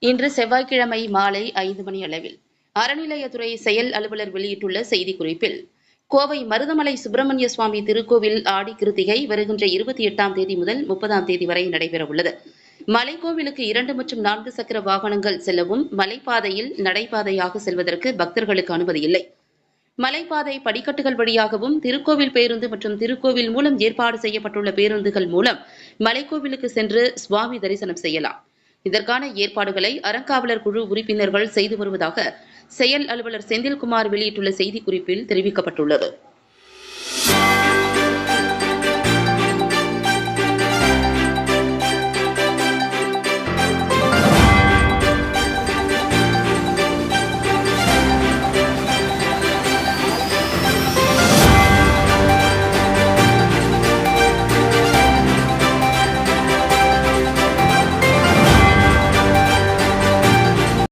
இன்று செவ்வாய்க்கிழமை மாலை 5 மணி அளவில் அறநிலையத்துறை செயல் அலுவலர் வெளியிட்டுள்ள செய்திக்குறிப்பில், கோவை மருதமலை சுப்பிரமணிய சுவாமி திருக்கோவில் ஆடி கிருத்திகை வருகின்ற 28ஆம் தேதி முதல் 30ஆம் தேதி வரை நடைபெறவுள்ளது. மலைக்கோவிலுக்கு 2 மற்றும் 4 சக்கர வாகனங்கள் செல்லவும், மலைப்பாதையில் நடைபாதையாக செல்வதற்கு பக்தர்களுக்கு அனுமதி இல்லை. மலைப்பாதை படிக்கட்டுகள் வழியாகவும், திருக்கோவில் பேருந்து மற்றும் திருக்கோவில் மூலம் ஏற்பாடு செய்யப்பட்டுள்ள பேருந்துகள் மூலம் மலைக்கோவிலுக்கு சென்று சுவாமி தரிசனம் செய்யலாம். இதற்கான ஏற்பாடுகளை அறங்காவலர் குழு உறுப்பினர்கள் செய்து வருவதாக செயல் அலுவலர் செந்தில்குமார் வெளியிட்டுள்ள செய்திக்குறிப்பில் தெரிவிக்கப்பட்டுள்ளது.